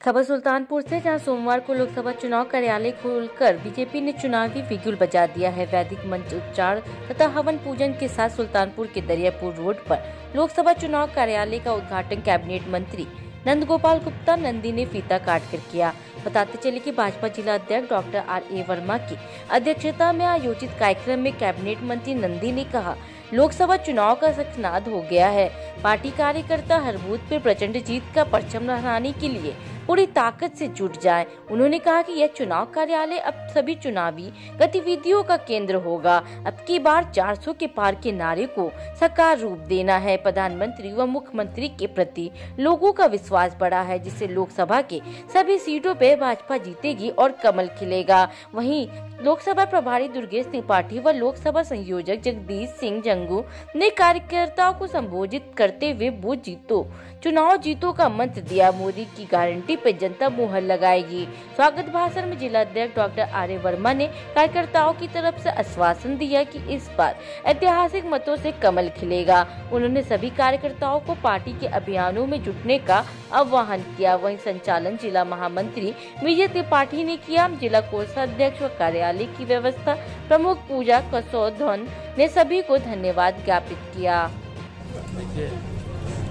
खबर सुल्तानपुर से, जहां सोमवार को लोकसभा चुनाव कार्यालय खोलकर बीजेपी ने चुनावी बिगुल बजा दिया है। वैदिक मंत्रोच्चार तथा हवन पूजन के साथ सुल्तानपुर के दरियापुर रोड पर लोकसभा चुनाव कार्यालय का उद्घाटन कैबिनेट मंत्री नंदगोपाल गुप्ता नंदी ने फीता काट कर किया। बताते चले कि भाजपा जिला अध्यक्ष डॉक्टर R.A. वर्मा की अध्यक्षता में आयोजित कार्यक्रम में कैबिनेट मंत्री नंदी ने कहा, लोकसभा चुनाव का शंखनाद हो गया है। पार्टी कार्यकर्ता हर बूथ पे प्रचंड जीत का परचम लहराने के लिए पूरी ताकत से जुट जाएं। उन्होंने कहा कि यह चुनाव कार्यालय अब सभी चुनावी गतिविधियों का केंद्र होगा। अब की बार 400 के पार के नारे को साकार रूप देना है। प्रधानमंत्री व मुख्यमंत्री के प्रति लोगों का विश्वास बढ़ा है, जिससे लोकसभा के सभी सीटों पे भाजपा जीतेगी और कमल खिलेगा। वहीं लोकसभा प्रभारी दुर्गेश त्रिपाठी व लोकसभा संयोजक जगदीश सिंह जंगू ने कार्यकर्ताओं को संबोधित करते हुए बूथ जीतो चुनाव जीतो का मंत्र दिया। मोदी की गारंटी पे जनता मुहर लगाएगी। स्वागत भाषण में जिला अध्यक्ष डॉक्टर R.A. वर्मा ने कार्यकर्ताओं की तरफ से आश्वासन दिया कि इस बार ऐतिहासिक मतों से कमल खिलेगा। उन्होंने सभी कार्यकर्ताओं को पार्टी के अभियानों में जुटने का आह्वान किया। वहीं संचालन जिला महामंत्री विजय त्रिपाठी ने किया। जिला कोषाध्यक्ष व कार्यालय की व्यवस्था प्रमुख पूजा कसौधन ने सभी को धन्यवाद ज्ञापित किया।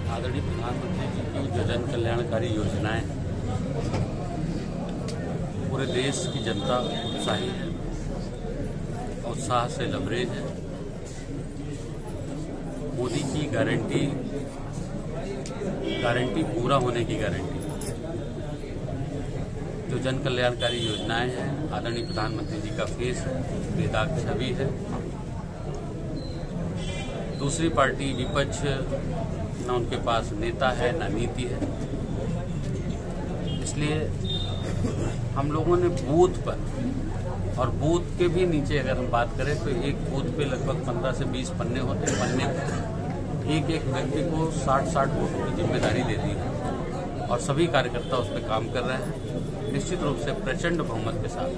आदरणीय प्रधानमंत्री जी की जो जन कल्याणकारी योजनाएं पूरे देश की जनता उत्साही है, उत्साह से लबरेज है। मोदी की गारंटी पूरा होने की गारंटी। जो जन कल्याणकारी योजनाएं हैं, आदरणीय प्रधानमंत्री जी का फेस है, बेदाग छवि है। दूसरी पार्टी विपक्ष न उनके पास नेता है न नीति है। इसलिए हम लोगों ने बूथ पर और बूथ के भी नीचे अगर हम बात करें तो एक बूथ पे लगभग 15 से 20 पन्ने होते हैं। पन्ने पर एक व्यक्ति को 60 वोटों की जिम्मेदारी दे दी है और सभी कार्यकर्ता उस पर काम कर रहे हैं। निश्चित रूप से प्रचंड बहुमत के साथ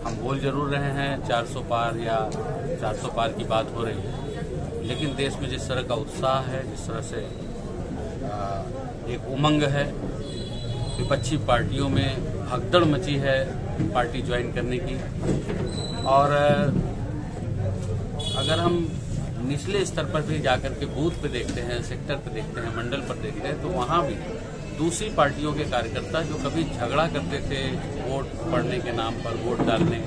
हम बोल जरूर रहे हैं 400 पार या 400 पार की बात हो रही है, लेकिन देश में जिस तरह का उत्साह है, जिस तरह से एक उमंग है, विपक्षी पार्टियों में भगदड़ मची है पार्टी ज्वाइन करने की। और अगर हम निचले स्तर पर भी जाकर के बूथ पे देखते हैं, सेक्टर पे देखते हैं, मंडल पर देखते हैं, तो वहाँ भी दूसरी पार्टियों के कार्यकर्ता जो कभी झगड़ा करते थे वोट पड़ने के नाम पर, वोट डालने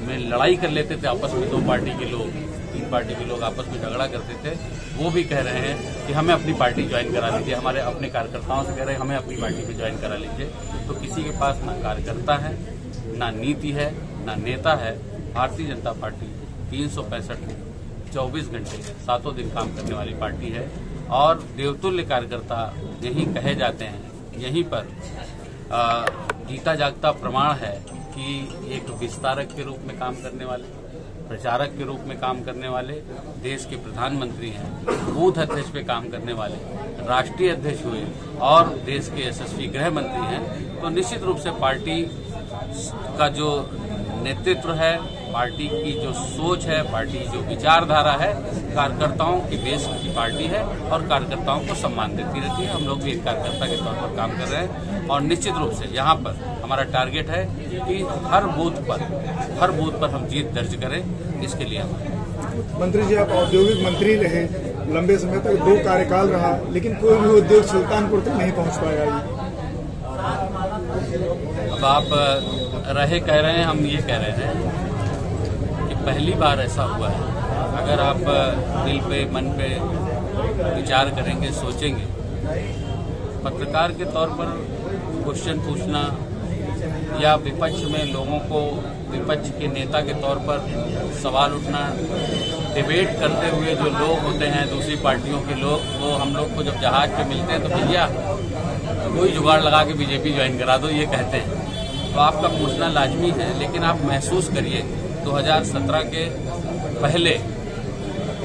में लड़ाई कर लेते थे आपस में, 2 पार्टी के लोग, 3 पार्टी के लोग आपस में झगड़ा करते थे, वो भी कह रहे हैं कि हमें अपनी पार्टी ज्वाइन करा लीजिए। हमारे अपने कार्यकर्ताओं से कह रहे हैं हमें अपनी पार्टी में ज्वाइन करा लीजिए। तो किसी के पास ना कार्यकर्ता है, ना नीति है, ना नेता है। भारतीय जनता पार्टी 365 24 घंटे 7 दिन काम करने वाली पार्टी है और देवतुल्य कार्यकर्ता यही कहे जाते हैं। यहीं पर जीता जागता प्रमाण है कि एक विस्तारक के रूप में काम करने वाले, प्रचारक के रूप में काम करने वाले देश के प्रधानमंत्री हैं, बूथ अध्यक्ष पे काम करने वाले राष्ट्रीय अध्यक्ष हुए और देश के यशस्वी गृह मंत्री हैं। तो निश्चित रूप से पार्टी का जो नेतृत्व है, पार्टी की जो सोच है, पार्टी की जो विचारधारा है, कार्यकर्ताओं की बेस की पार्टी है और कार्यकर्ताओं को सम्मान देती रहती है। हम लोग भी एक कार्यकर्ता के तौर पर काम कर रहे हैं और निश्चित रूप से यहाँ पर हमारा टारगेट है कि हर बूथ पर हम जीत दर्ज करें। इसके लिए मंत्री जी, आप औद्योगिक मंत्री रहे, लंबे समय तक 2 कार्यकाल रहा, लेकिन कोई भी उद्योग सुल्तानपुर तक नहीं पहुँच पाएगा। अब आप रहे कह रहे हैं, हम ये कह रहे हैं कि पहली बार ऐसा हुआ है। अगर आप दिल पे, मन पे विचार करेंगे, सोचेंगे, पत्रकार के तौर पर क्वेश्चन पूछना या विपक्ष में लोगों को विपक्ष के नेता के तौर पर सवाल उठना, डिबेट करते हुए जो लोग होते हैं दूसरी पार्टियों के लोग, वो हम लोग को जब जहाज पे मिलते हैं तो भैया कोई जुगाड़ लगा के बीजेपी ज्वाइन करा दो, ये कहते हैं। तो आपका पूछना लाजमी है, लेकिन आप महसूस करिए 2017 के पहले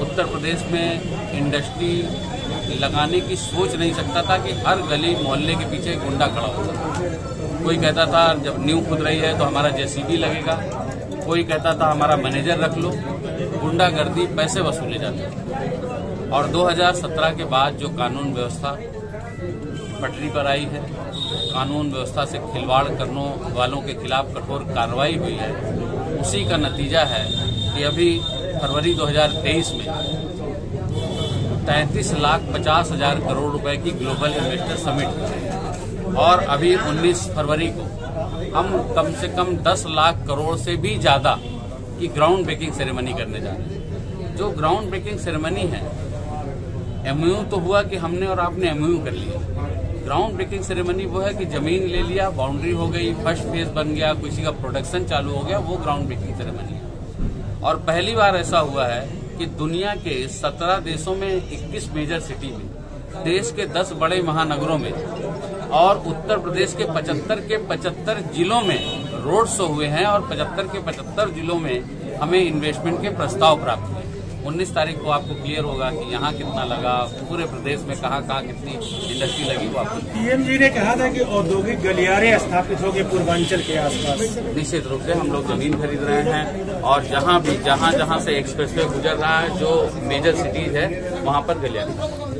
उत्तर प्रदेश में इंडस्ट्री लगाने की सोच नहीं सकता था कि हर गली मोहल्ले के पीछे गुंडा खड़ा होता। कोई कहता था जब नींव खुद रही है तो हमारा जेसीबी लगेगा, कोई कहता था हमारा मैनेजर रख लो। गुंडागर्दी, पैसे वसूले जाते। और 2017 के बाद जो कानून व्यवस्था पटरी पर आई है, कानून व्यवस्था से खिलवाड़ करने वालों के खिलाफ कठोर कार्रवाई हुई है, उसी का नतीजा है कि अभी फरवरी 2023 में 33,50,000 करोड़ रुपए की ग्लोबल इन्वेस्टर समिट हुई और अभी 19 फरवरी को हम कम से कम 10 लाख करोड़ से भी ज्यादा की ग्राउंड ब्रेकिंग सेरेमनी करने जा रहे हैं। जो ग्राउंड ब्रेकिंग सेरेमनी है, एमओयू तो हुआ कि हमने और आपने एमओयू कर लिया। ग्राउंड ब्रेकिंग सेरेमनी वो है कि जमीन ले लिया, बाउंड्री हो गई, फर्स्ट फेज बन गया, किसी का प्रोडक्शन चालू हो गया, वो ग्राउंड ब्रेकिंग सेरेमनी है। और पहली बार ऐसा हुआ है कि दुनिया के 17 देशों में 21 मेजर सिटी में, देश के 10 बड़े महानगरों में और उत्तर प्रदेश के 75 जिलों में रोड शो हुए हैं और 75 जिलों में हमें इन्वेस्टमेंट के प्रस्ताव प्राप्त हुए। 19 तारीख को आपको क्लियर होगा कि यहाँ कितना लगा, पूरे प्रदेश में कहाँ कितनी इंडस्ट्री लगी, वो आपको। पीएम जी ने कहा था कि औद्योगिक गलियारे स्थापित होंगे पूर्वांचल के आसपास। निश्चित रूप से हम लोग जमीन खरीद रहे हैं और जहाँ से एक्सप्रेसवे गुजर रहा है, जो मेजर सिटीज है, वहाँ पर गलियारे।